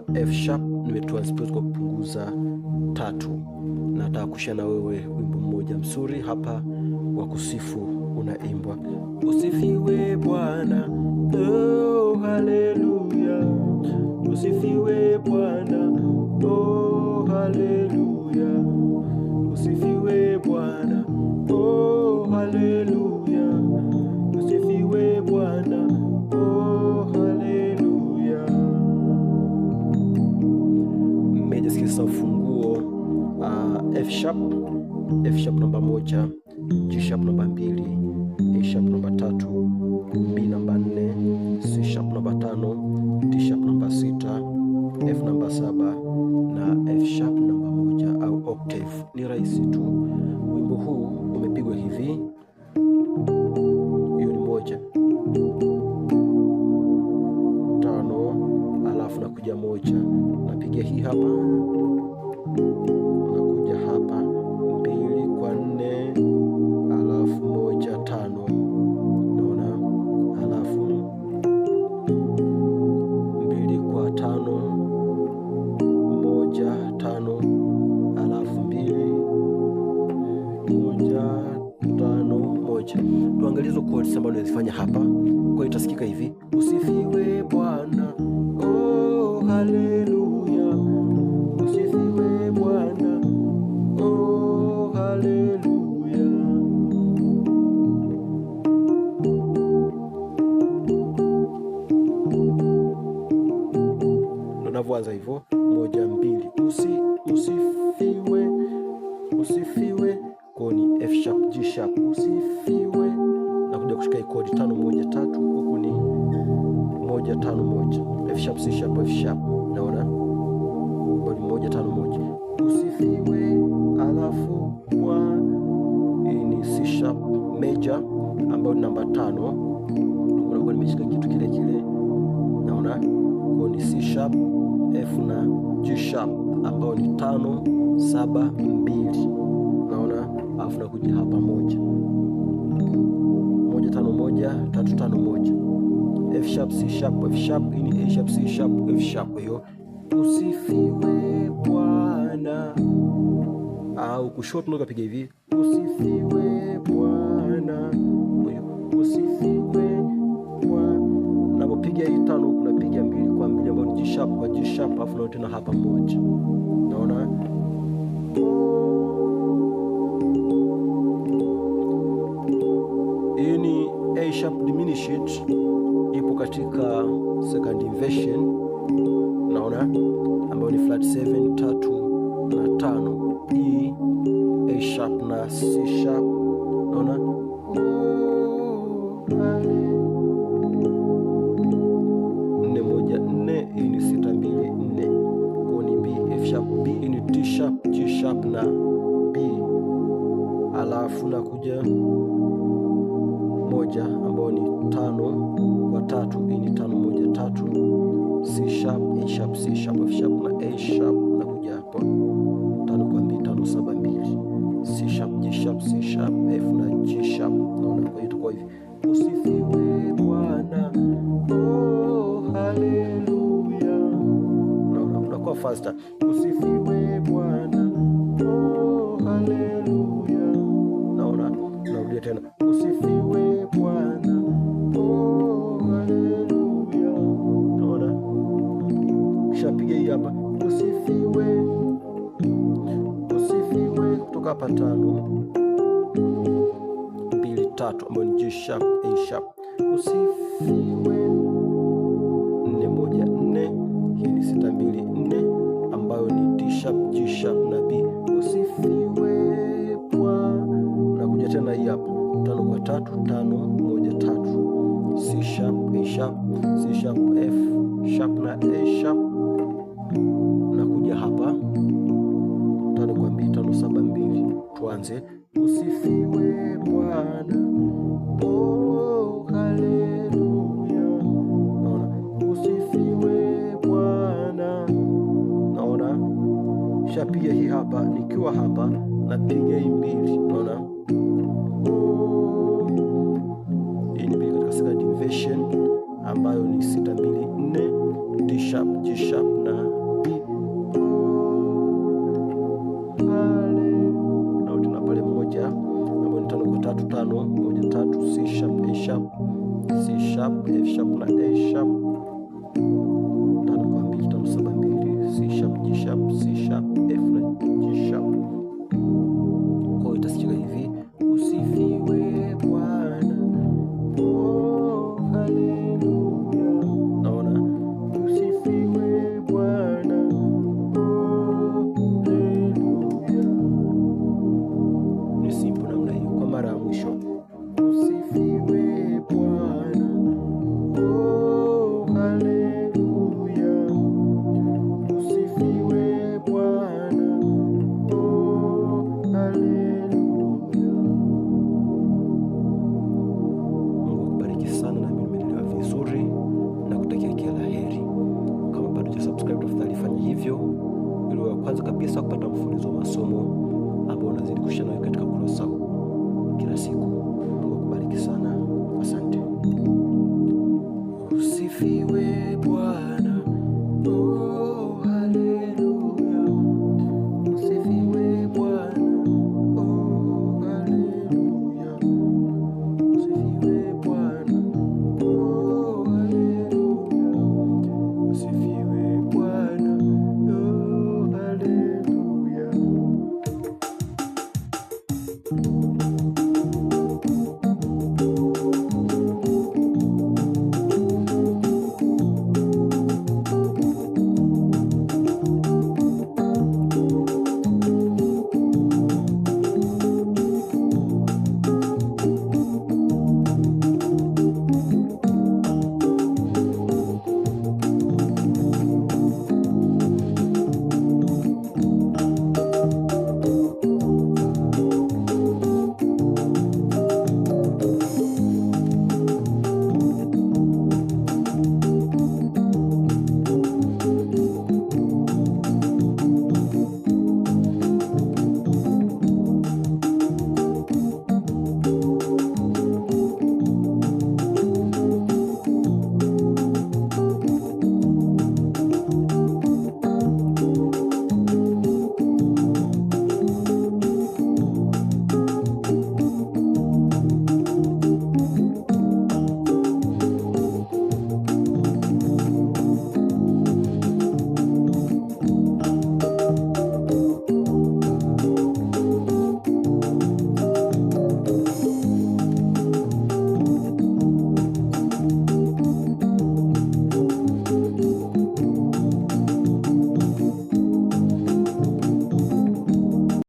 kwa F sharp, nimetranspose kwa kupunguza 3. Nataka kushare na wewe wimbo mmoja mzuri hapa wa kusifu, unaimbwa: usifiwe Bwana, oh haleluya, usifiwe Bwana, oh haleluya, usifiwe Bwana, oh haleluya, usifiwe Bwana, oh haleluya. Mmejisikia ufunguo F sharp namba 1, G sharp namba 2, A sharp namba 3, B namba 4, C sharp namba 5, D sharp namba 6, F namba 7 na F sharp namba 1 au octave. Ni rahisi tu. Wimbo huu umepigwa hivi, hiyo ni 1 5, alafu nakuja 1, napiga hii hapa, nakuja hapa 2 kwa 4, alafu 1 5, naona, alafu 2 kwa 5, 1 5, alafu 2 1 5 1. Tuangalie hizo chords ambazo nazifanya hapa. Kwa itasikika hivi: usifiwe Bwana, oh haleluya, usifiwe Bwana, oh haleluya. Ndo navyoanza hivyo, 1 2, usifiwe kwa ni F sharp G sharp, usifiwe, nakuja kushika hii kodi 5 1 3, huku ni 1 5 1, F sharp C sharp F sharp, naona kodi 1 5 1, usifiwe, alafu kwa hii ni C sharp major ambayo ni namba 5, unakuwa nimeshika kitu kile kile, naona kwa ni C sharp F na G sharp ambayo ni 5 7 2, naona, alafu nakuja hapa 1 1 5 1 3 5 1, F sharp C sharp F sharp, hii ni A sharp C sharp F sharp. Hiyo usifiwe Bwana, au kushoto unapiga hivi, usifiwe Bwana, usifiwe Bwana. Napopiga hii 5 huku napiga 2 kwa 2 ambayo ni G sharp kwa G sharp, alafu na tena hapa 1, naona. Hii ni A sharp diminished, ipo katika second inversion, naona, ambayo ni flat 7 3 na 5, E A sharp na C sharp, naona. 4 1 4, hii ni 6 2 4, kwa ni B F sharp B, hii ni D sharp G sharp na B, alafu nakuja 1 ambao ni 5 kwa 3, hii ni 5 1 3, C sharp A sharp C sharp F sharp na A sharp, nakuja hapo 5 kwa 2 5 7 2, C sharp G sharp C sharp F na G sharp, naona. Kwa hiyo kwa hivi, usifiwe Bwana, oh haleluya, naona, unakuwa faster, usifiwe Bwana, oh haleluya, naona. Narudia tena, usifiwe Bwana, oh haleluya, naona. Kisha piga hii hapa, usifiwe kutoka hapa 5 2 3 ambayo ni G sharp A sharp, usifiwe 4 1 4, hii ni 6 2 4 ambayo ni D sharp G sharp na B, usifiwe Bwana. Nakuja tena hii hapa 5 kwa 3 5 1 3, C sharp A sharp C sharp F sharp na A sharp, nakuja hapa 5 kwa 2 5 7 2. Tuanze, usifiwe Bwana, oh haleluya, naona, usifiwe Bwana, naona. Shapiga hii hapa, nikiwa hapa napiga hii 2, naona. Hii ni katika second inversion ambayo ni 6 2 4, D sharp G sharp na 3 5 1 3, C sharp, A sharp, C sharp, F sharp na A sharp, 5 kwa 2 5 7 2, C sharp, G sharp, C sharp, F na G sharp. Kwa hiyo itasikika hivi: usifiwe Bwana, oh haleluya. Naona usifiwe Bwana, oh haleluya. Ni simple namna hiyo. Kwa mara ya mwisho